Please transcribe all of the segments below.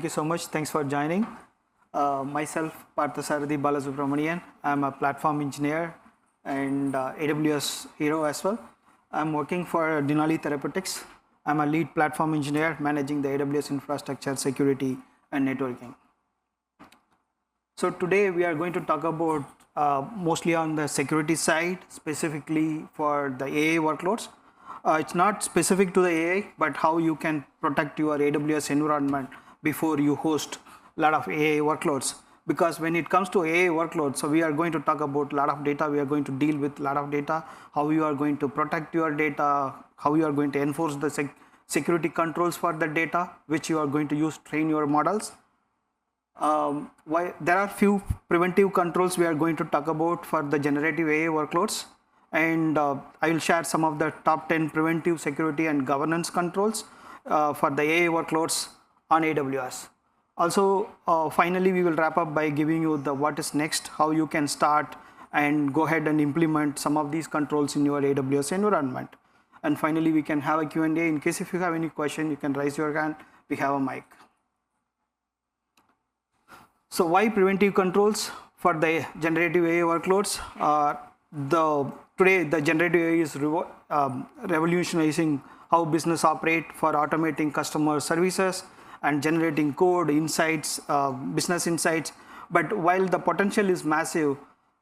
Thank you so much. Thanks for joining. Myself, Parthasarathi Balasubramanian. I'm a platform engineer and AWS hero as well. I'm working for Denali Therapeutics. I'm a lead platform engineer managing the AWS infrastructure, security, and networking. So today we are going to talk about mostly on the security side, specifically for the AI workloads. It's not specific to the AI, but how you can protect your AWS environment before you host a lot of AI workloads. Because when it comes to AI workloads, so we are going to talk about a lot of data, we are going to deal with a lot of data, how you are going to protect your data, how you are going to enforce the security controls for the data, which you are going to use to train your models. There are few preventive controls we are going to talk about for the generative AI workloads. And I will share some of the top 10 preventive security and governance controls for the AI workloads on AWS. Also, finally, we will wrap up by giving you the what is next, how you can start and go ahead and implement some of these controls in your AWS environment. And finally, we can have a Q&A. In case if you have any question, you can raise your hand. We have a mic. So why preventive controls for the generative AI workloads? Today, the generative AI is revolutionizing how business operate for automating customer services and generating code, insights, business insights. But while the potential is massive,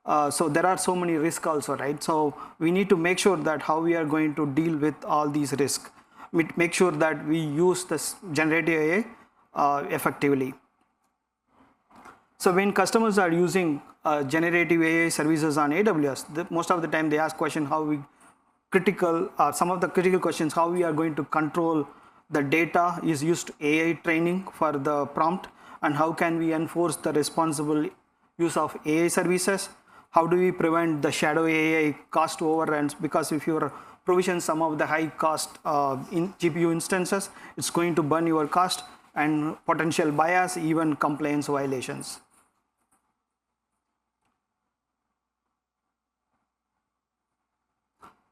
so there are so many risks also, right? So we need to make sure that how we are going to deal with all these risks. Make sure that we use this generative AI effectively. So when customers are using generative AI services on AWS, most of the time they ask question some of the critical questions, how we are going to control the data is used AI training for the prompt, and how can we enforce the responsible use of AI services? How do we prevent the shadow AI cost overruns? Because if you provision some of the high cost in GPU instances, it's going to burn your cost and potential bias, even compliance violations.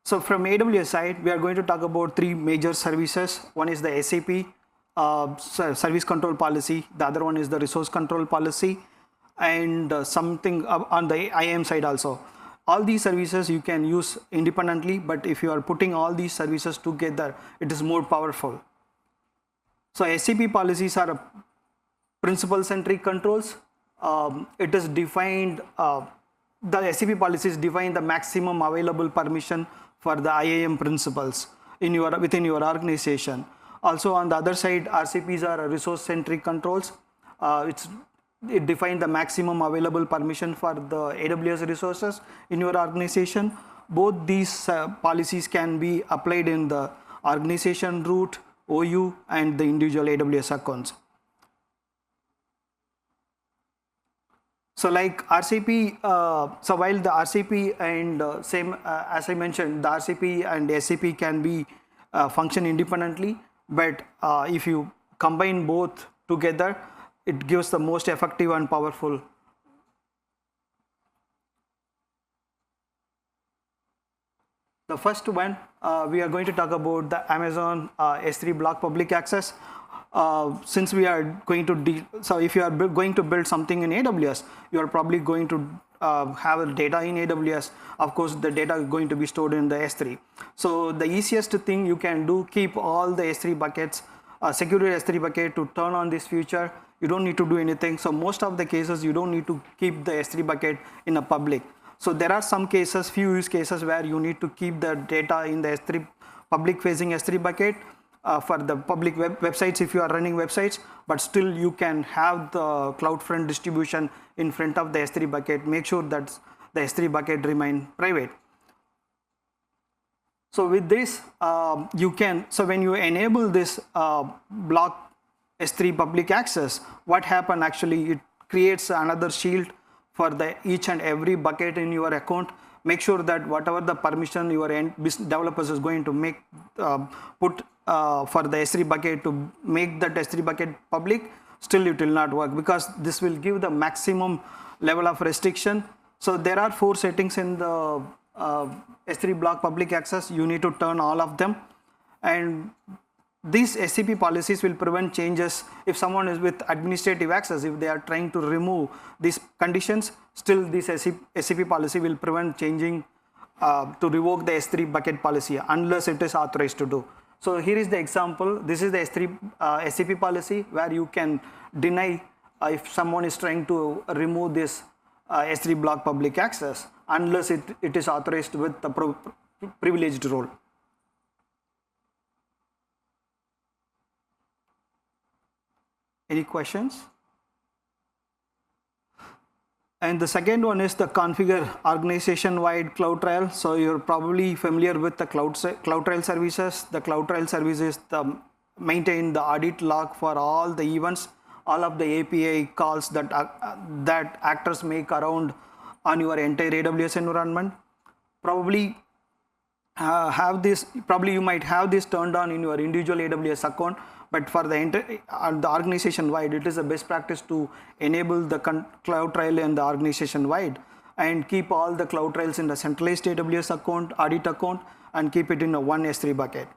So from AWS side, we are going to talk about three major services. One is the SAP service control policy. The other one is the resource control policy, and something on the IAM side also. All these services you can use independently, but if you are putting all these services together, it is more powerful. So SAP policies are principal-centric controls. It is defined, the SAP policies define the maximum available permission for the IAM principles within your organization. Also on the other side, RCPs are resource-centric controls. It defines the maximum available permission for the AWS resources in your organization. Both these policies can be applied in the organization root, OU, and the individual AWS accounts. So like RCP, so while the RCP and as I mentioned, the RCP and SAP can be function independently, but if you combine both together, it gives the most effective and powerful. The first one, we are going to talk about the Amazon S3 block public access. Since we are going to, so if you are going to build something in AWS, you are probably going to have data in AWS. Of course, the data is going to be stored in the S3. So the easiest thing you can do, keep all the S3 buckets, secure S3 bucket to turn on this feature. You don't need to do anything. So most of the cases, you don't need to keep the S3 bucket in a public. So there are some cases, few use cases where you need to keep the data in the S3 public facing S3 bucket. For the public websites, if you are running websites, but still you can have the CloudFront distribution in front of the S3 bucket. Make sure that the S3 bucket remain private. So with this, so when you enable this block S3 public access, what happens actually, it creates another shield for each and every bucket in your account. Make sure that whatever the permission your developers is going to put for the S3 bucket to make that S3 bucket public, still it will not work, because this will give the maximum level of restriction. So there are 4 settings in the S3 block public access. You need to turn all of them, and these SCP policies will prevent changes. If someone is with administrative access, if they are trying to remove these conditions, still this SCP policy will prevent changing to revoke the S3 bucket policy unless it is authorized to do. So here is the example. This is the S3 SCP policy where you can deny if someone is trying to remove this S3 block public access unless it is authorized with the privileged role. Any questions? And the second one is the configure organization-wide CloudTrail. So you're probably familiar with the CloudTrail services. The CloudTrail services maintain the audit log for all the events, all of the API calls that actors make around on your entire AWS environment. Probably you might have this turned on in your individual AWS account, but for the organization wide, it is a best practice to enable the CloudTrail in the organization wide and keep all the CloudTrails in the centralized AWS account, audit account, and keep it in a one S3 bucket.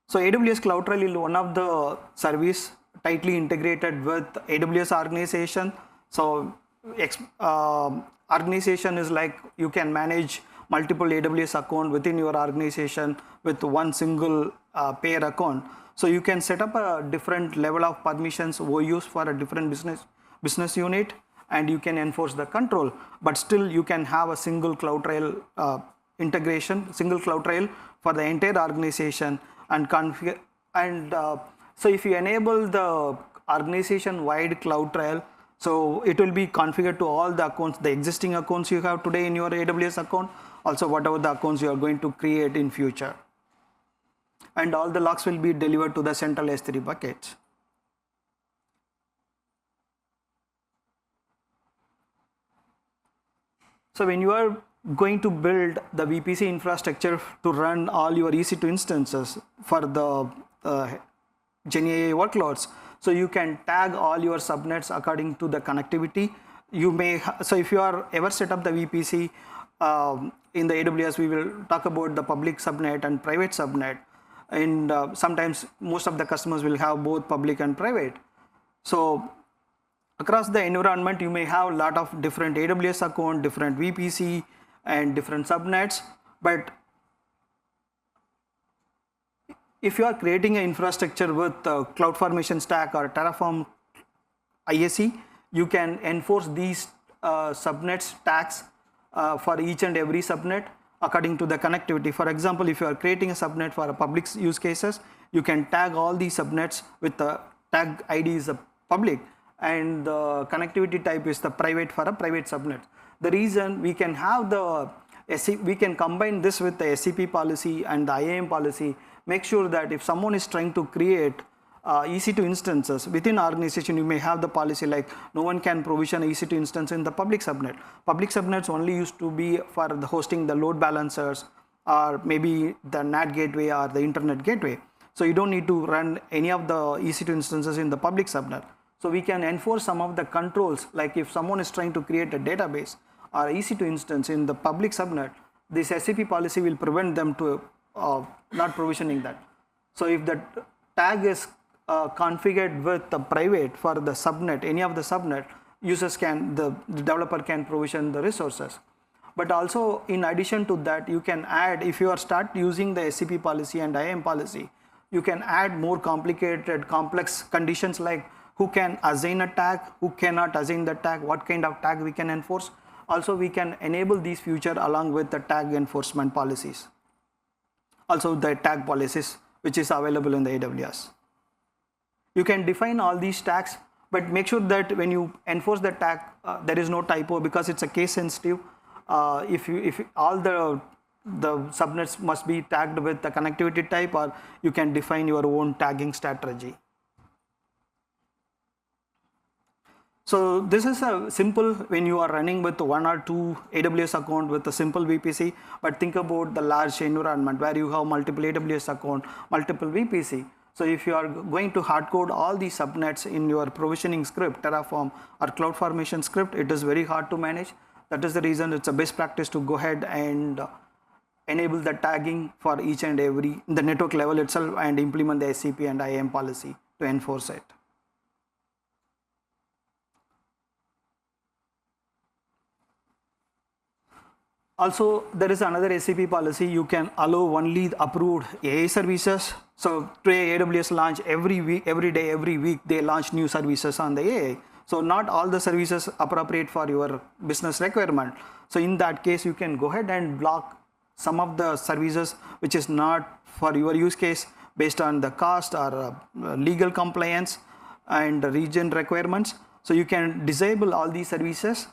So AWS CloudTrail is one of the service tightly integrated with AWS organization. So organization is like you can manage multiple AWS account within your organization with one single pair account. So you can set up a different level of permissions OUs for a different business unit, and you can enforce the control, but still you can have a single CloudTrail integration, single CloudTrail for the entire organization and configure. And so if you enable the organization wide CloudTrail, so it will be configured to all the accounts, the existing accounts you have today in your AWS account, also whatever the accounts you are going to create in future. And all the logs will be delivered to the central S3 bucket. So when you are going to build the VPC infrastructure to run all your EC2 instances for the GenAI workloads, so you can tag all your subnets according to the connectivity. You may, so if you are ever set up the VPC in the AWS, we will talk about the public subnet and private subnet. And sometimes most of the customers will have both public and private. So across the environment, you may have a lot of different AWS account, different VPC, and different subnets. But if you are creating an infrastructure with CloudFormation stack or Terraform ISE, you can enforce these subnets tags for each and every subnet according to the connectivity. For example, if you are creating a subnet for a public use cases, you can tag all these subnets with the tag ID is a public and the connectivity type is the private for a private subnet. The reason we can have we can combine this with the SCP policy and the IAM policy, make sure that if someone is trying to create EC2 instances within organization, you may have the policy like no one can provision an EC2 instance in the public subnet. Public subnets only used to be for the hosting the load balancers or maybe the NAT gateway or the internet gateway. So you don't need to run any of the EC2 instances in the public subnet. So we can enforce some of the controls, like if someone is trying to create a database or EC2 instance in the public subnet, this SCP policy will prevent them to not provisioning that. So if the tag is configured with the private for the subnet, any of the subnet, users can, the developer can provision the resources. But also in addition to that, you can add, if you are start using the SCP policy and IAM policy, you can add more complicated, complex conditions like who can assign a tag, who cannot assign the tag, what kind of tag we can enforce. Also, we can enable these features along with the tag enforcement policies. Also the tag policies, which is available in the AWS. You can define all these tags, but make sure that when you enforce the tag, there is no typo because it's a case sensitive. If all the subnets must be tagged with the connectivity type, or you can define your own tagging strategy. So this is a simple when you are running with one or two AWS account with a simple VPC, but think about the large environment where you have multiple AWS account, multiple VPC. So if you are going to hard code all these subnets in your provisioning script, Terraform or CloudFormation script, it is very hard to manage. That is the reason it's a best practice to go ahead and enable the tagging for each and every the network level itself, and implement the SCP and IAM policy to enforce it. Also, there is another SCP policy. You can allow only approved AI services. So today AWS launch every week, every day, every week they launch new services on the AI. So not all the services appropriate for your business requirement. So in that case, you can go ahead and block some of the services which is not for your use case based on the cost or legal compliance and region requirements. So you can disable all these services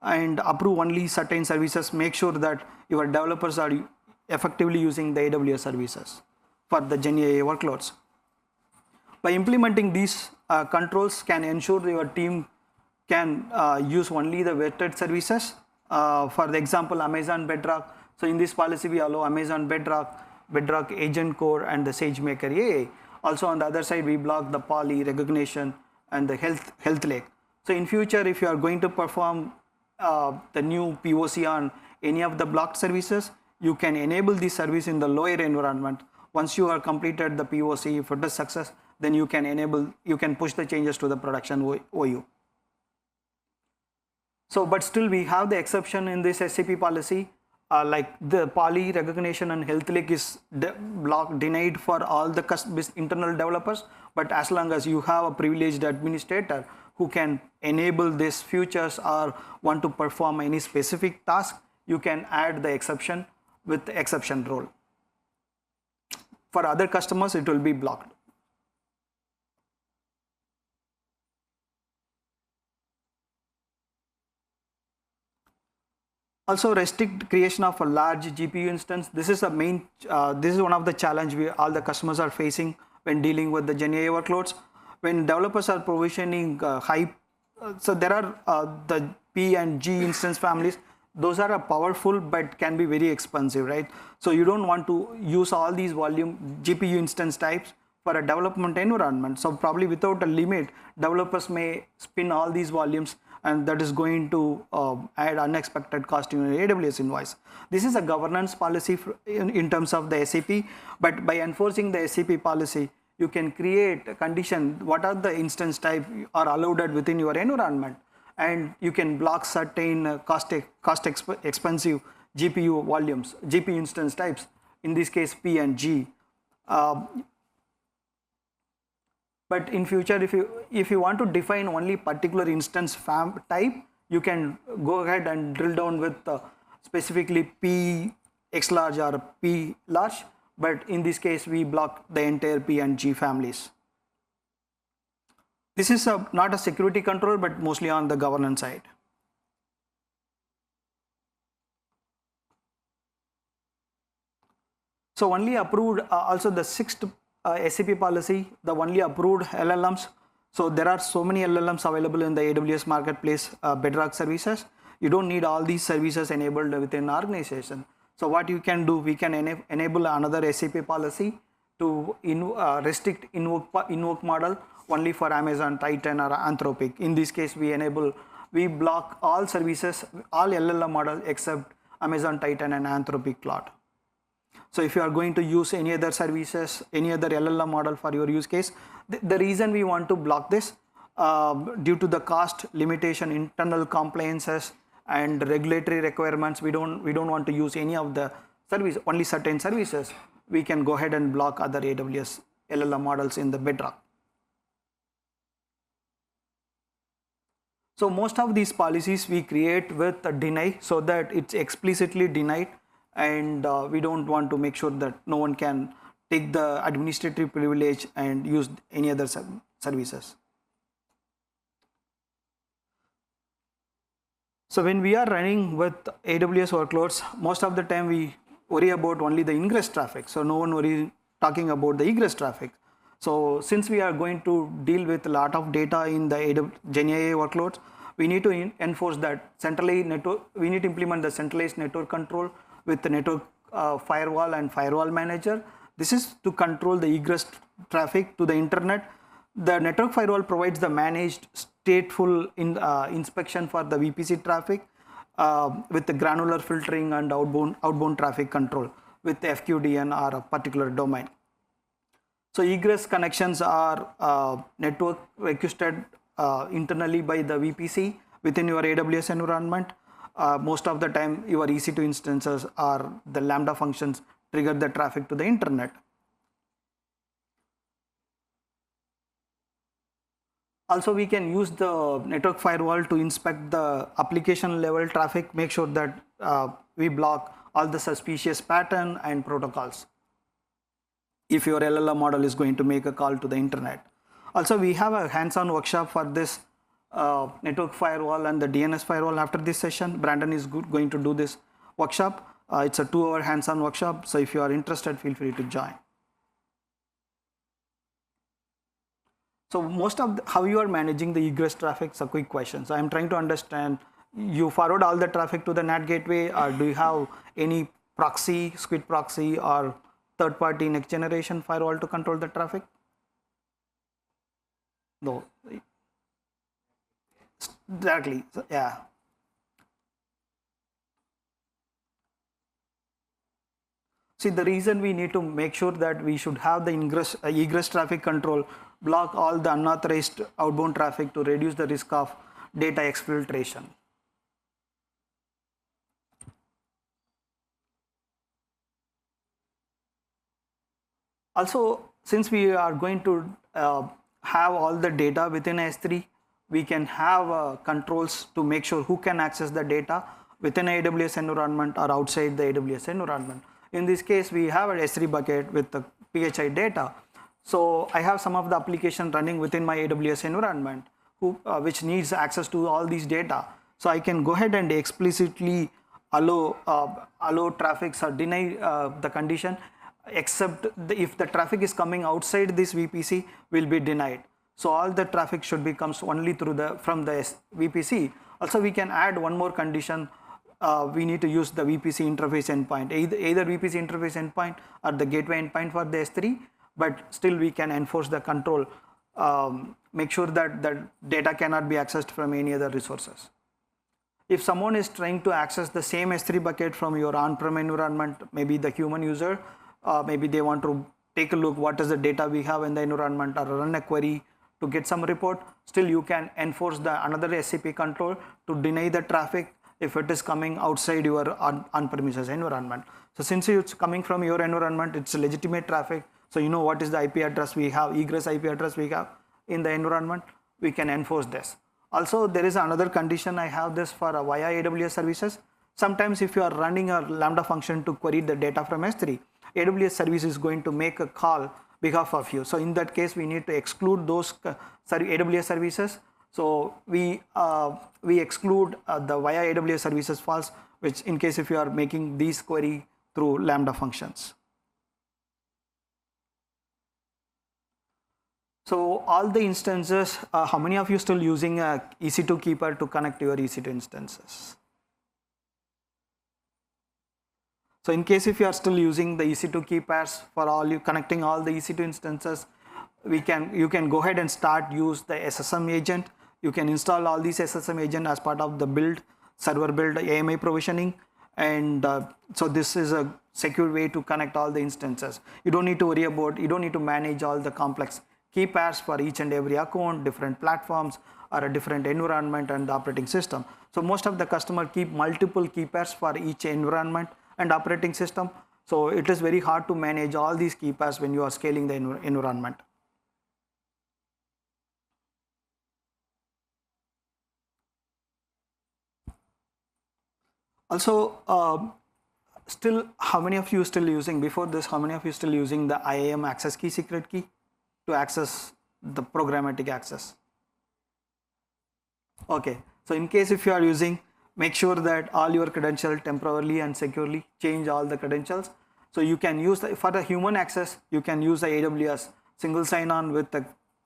and approve only certain services. Make sure that your developers are effectively using the AWS services for the GenAI workloads. By implementing these controls can ensure your team can use only the vetted services. For the example, Amazon Bedrock. So in this policy, we allow Amazon Bedrock, Bedrock Agent Core, and the SageMaker AI. Also on the other side, we block the Poly, Recognition, and the Health Lake. So in future, if you are going to perform the new POC on any of the blocked services, you can enable this service in the lower environment. Once you have completed the POC, if it is success, then you can push the changes to the production OU. So, but still we have the exception in this SCP policy, like the Poly, Recognition, and Health Lake is denied for all the internal developers, but as long as you have a privileged administrator who can enable these features or want to perform any specific task, you can add the exception with the exception role. For other customers, it will be blocked. Also, restrict creation of a large GPU instance. This is one of the challenge all the customers are facing when dealing with the GenAI workloads. When developers are provisioning so there are the P and G instance families. Those are powerful but can be very expensive, right? So you don't want to use all these volume GPU instance types for a development environment. So probably without a limit, developers may spin all these volumes, and that is going to add unexpected cost in your AWS invoice. This is a governance policy in terms of the SAP, but by enforcing the SAP policy, you can create a condition what are the instance type are allowed within your environment, and you can block certain expensive GPU volumes, GPU instance types, in this case P and G. But in future, if you want to define only particular instance type, you can go ahead and drill down with specifically P X large or P large. But in this case, we block the entire P and G families. This is not a security control, but mostly on the governance side. So only approved, also the sixth SAP policy, the only approved LLMs. So there are so many LLMs available in the AWS marketplace, Bedrock services. You don't need all these services enabled within an organization. So what you can do, we can enable another SAP policy to restrict invoke model only for Amazon, Titan, or Anthropic. In this case, we block all services, all LLM models except Amazon, Titan, and Anthropic Cloud. So if you are going to use any other services, any other LLM model for your use case, the reason we want to block this due to the cost limitation, internal compliances, and regulatory requirements, we don't want to use any of the service, only certain services. We can go ahead and block other AWS LLM models in the Bedrock. So most of these policies we create with a deny, so that it's explicitly denied, and we don't want to make sure that no one can take the administrative privilege and use any other services. So when we are running with AWS workloads, most of the time we worry about only the ingress traffic. So no one worry talking about the egress traffic. So since we are going to deal with a lot of data in the GenAI workloads, we need to enforce that centralized network. We need to implement the centralized network control with the network firewall and firewall manager. This is to control the egress traffic to the internet. The network firewall provides the managed stateful inspection for the VPC traffic. with the granular filtering and outbound traffic control with FQDN or a particular domain. So egress connections are network requested internally by the VPC within your AWS environment. Most of the time your EC2 instances or the Lambda functions trigger the traffic to the internet. Also, we can use the network firewall to inspect the application level traffic, make sure that we block all the suspicious pattern and protocols if your LLM model is going to make a call to the internet. Also, we have a hands-on workshop for this network firewall and the DNS firewall after this session. Brandon is going to do this workshop. It's a 2-hour hands-on workshop. So if you are interested, feel free to join. So most of how you are managing the egress traffic is a quick question. So I'm trying to understand, you forward all the traffic to the NAT gateway, or do you have any proxy, Squid proxy, or third-party next generation firewall to control the traffic? No. Directly, yeah. See, the reason we need to make sure that we should have the egress traffic control, block all the unauthorized outbound traffic to reduce the risk of data exfiltration. Also, since we are going to have all the data within S3, we can have controls to make sure who can access the data within AWS environment or outside the AWS environment. In this case, we have an S3 bucket with the PHI data. So I have some of the application running within my AWS environment which needs access to all these data. So I can go ahead and explicitly allow traffic or deny the condition, except if the traffic is coming outside this VPC will be denied. So all the traffic should be comes only through from the VPC. Also, we can add one more condition. We need to use the VPC interface endpoint, either VPC interface endpoint or the gateway endpoint for the S3, but still we can enforce the control, make sure that the data cannot be accessed from any other resources. If someone is trying to access the same S3 bucket from your on-prem environment, maybe the human user, maybe they want to take a look what is the data we have in the environment or run a query to get some report, still you can enforce the another SCP control to deny the traffic if it is coming outside your on-premises environment. So since it's coming from your environment, it's a legitimate traffic. So you know what is the IP address we have, egress IP address we have in the environment, we can enforce this. Also, there is another condition I have this for via AWS services. Sometimes if you are running a Lambda function to query the data from S3, AWS service is going to make a call behalf of you. So in that case, we need to exclude those AWS services. So we exclude the via AWS services false, which in case if you are making these query through Lambda functions. So all the instances, how many of you still using a EC2 keeper to connect your EC2 instances? So in case if you are still using the EC2 key pairs for all you connecting all the EC2 instances, you can go ahead and start use the SSM agent. You can install all these SSM agent as part of the build, server build, AMI provisioning, and so this is a secure way to connect all the instances. You don't need to worry about, you don't need to manage all the complex key pairs for each and every account, different platforms, or a different environment and the operating system. So most of the customer keep multiple key pairs for each environment and operating system. So it is very hard to manage all these key pairs when you are scaling the environment. Also, still, how many of you still using, before this, how many of you still using the IAM access key secret key to access the programmatic access? Okay, so in case if you are using, make sure that all your credentials temporarily and securely change all the credentials. So you can use, for the human access, you can use the AWS single sign-on with the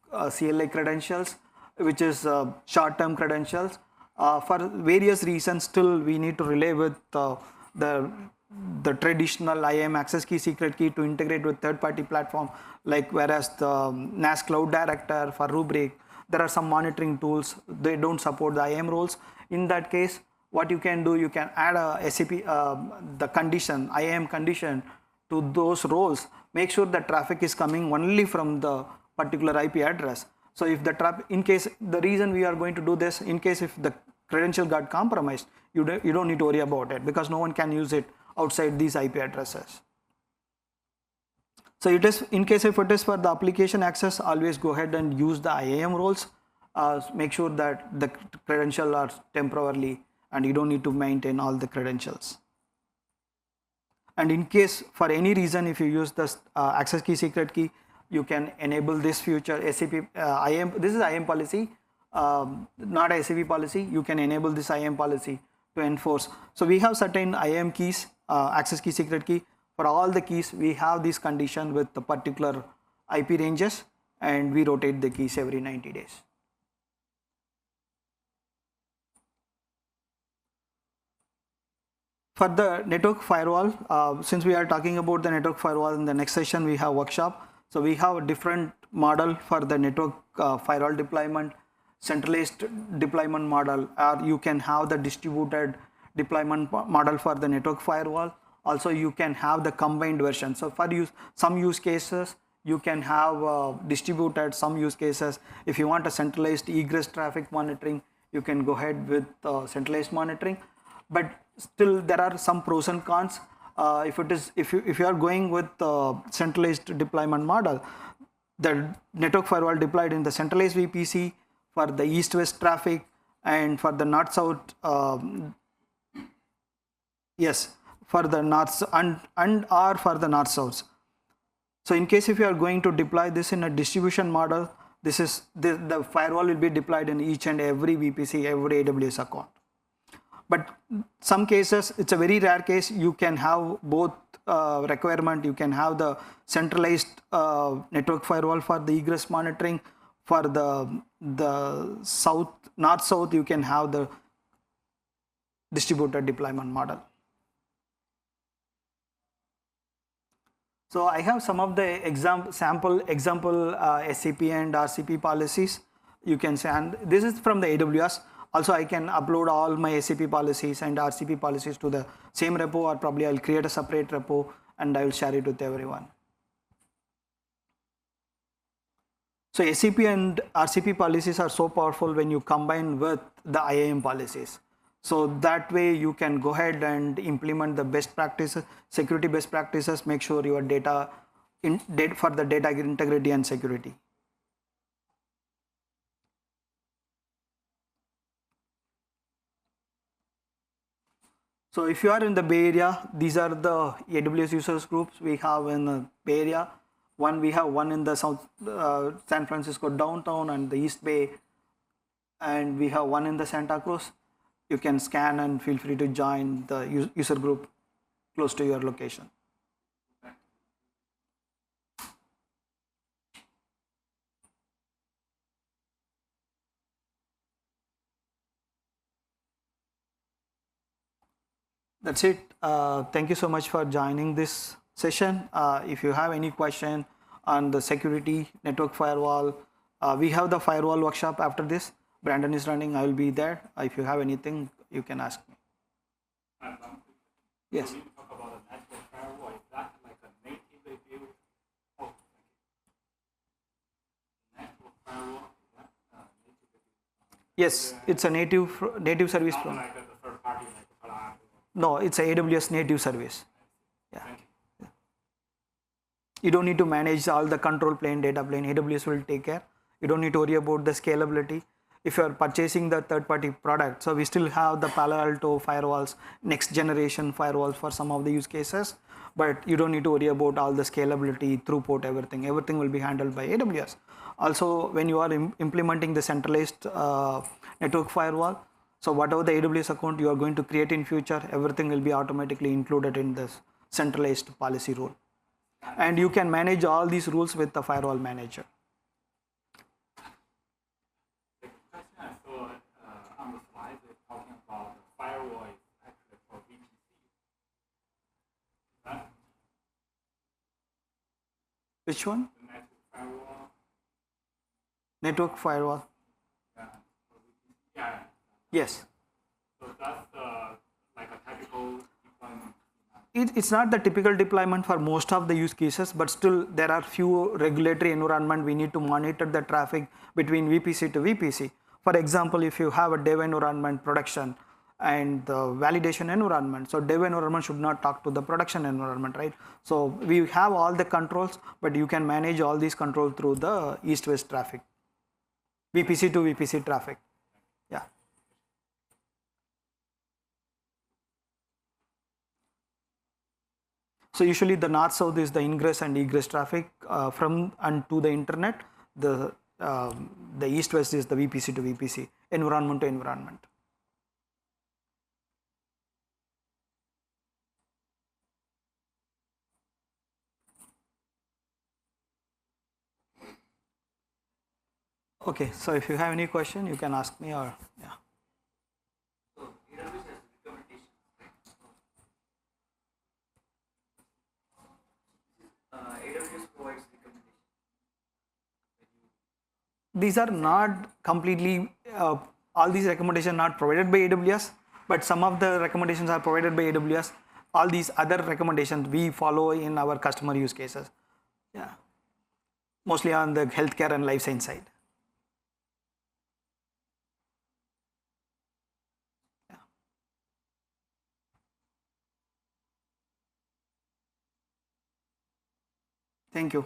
CLI credentials, which is short-term credentials. For various reasons, still we need to relay with the traditional IAM access key secret key to integrate with third-party platform, like whereas the NAS Cloud Director for Rubrik, there are some monitoring tools, they don't support the IAM roles. In that case, what you can do, you can add a SAP, the condition, IAM condition to those roles. Make sure the traffic is coming only from the particular IP address. So if the traffic, in case, the reason we are going to do this, in case if the credential got compromised, you don't need to worry about it, because no one can use it outside these IP addresses. So it is, in case if it is for the application access, always go ahead and use the IAM roles. Make sure that the credentials are temporarily, and you don't need to maintain all the credentials. And in case for any reason, if you use the access key, secret key, you can enable this feature, SAP IAM. This is IAM policy, not a SAP policy. You can enable this IAM policy to enforce. So we have certain IAM keys, access key, secret key. For all the keys, we have this condition with the particular IP ranges, and we rotate the keys every 90 days. For the network firewall, since we are talking about the network firewall, in the next session we have workshop. So we have a different model for the network firewall deployment, centralized deployment model, or you can have the distributed deployment model for the network firewall. Also, you can have the combined version. So for some use cases, you can have distributed. Some use cases, if you want a centralized egress traffic monitoring, you can go ahead with centralized monitoring. But still, there are some pros and cons. If you are going with centralized deployment model, the network firewall deployed in the centralized VPC for the east-west traffic, and for the north-south, yes, for the north and or for the north-south. So in case if you are going to deploy this in a distribution model, this is the firewall will be deployed in each and every VPC, every AWS account. But some cases, it's a very rare case, you can have both requirement. You can have the centralized network firewall for the egress monitoring. For the north-south, you can have the distributed deployment model. So I have some of the sample example SCP and RCP policies. You can say, and this is from the AWS. Also, I can upload all my SCP policies and RCP policies to the same repo, or probably I'll create a separate repo and I will share it with everyone. So SCP and RCP policies are so powerful when you combine with the IAM policies. So that way you can go ahead and implement the best practices, security best practices, make sure your data for the data integrity and security. So if you are in the Bay Area, these are the AWS users groups we have in the Bay Area. We have one in the South San Francisco downtown and the East Bay, and we have one in the Santa Cruz. You can scan and feel free to join the user group close to your location. That's it. Thank you so much for joining this session. If you have any question on the security, network firewall, we have the firewall workshop after this. Brandon is running. I will be there. If you have anything, you can ask me. Yes. So you talk about a network firewall. Is that like a natively built? Oh, network firewall. Yes, it's a native service from. Like a third party, like a Palo. No, it's a AWS native service. Yeah. You don't need to manage all the control plane, data plane. AWS will take care. You don't need to worry about the scalability. If you are purchasing the third-party product, so we still have the Palo Alto firewalls, next generation firewalls for some of the use cases, but you don't need to worry about all the scalability, throughput, everything. Everything will be handled by AWS. Also, when you are implementing the centralized network firewall, so whatever the AWS account you are going to create in future, everything will be automatically included in this centralized policy rule. And you can manage all these rules with the firewall manager. The question I saw on the slide is talking about the firewall is actually for VPC. Right? Which one? The network firewall. Network firewall. Yeah. Yeah. Yes. So that's the typical deployment? It's not the typical deployment for most of the use cases, but still there are few regulatory environment we need to monitor the traffic between VPC to VPC. For example, if you have a dev environment production and the validation environment, so dev environment should not talk to the production environment, right? So we have all the controls, but you can manage all these controls through the east-west traffic, VPC to VPC traffic. Yeah. So usually the north-south is the ingress and egress traffic from and to the internet. The east-west is the VPC to VPC, environment to environment. Okay, so if you have any question, you can ask me or yeah. So AWS has recommendations, right? AWS provides recommendations. These are not completely, all these recommendations not provided by AWS, but some of the recommendations are provided by AWS. All these other recommendations we follow in our customer use cases. Yeah, mostly on the healthcare and life science side. Yeah. Thank you.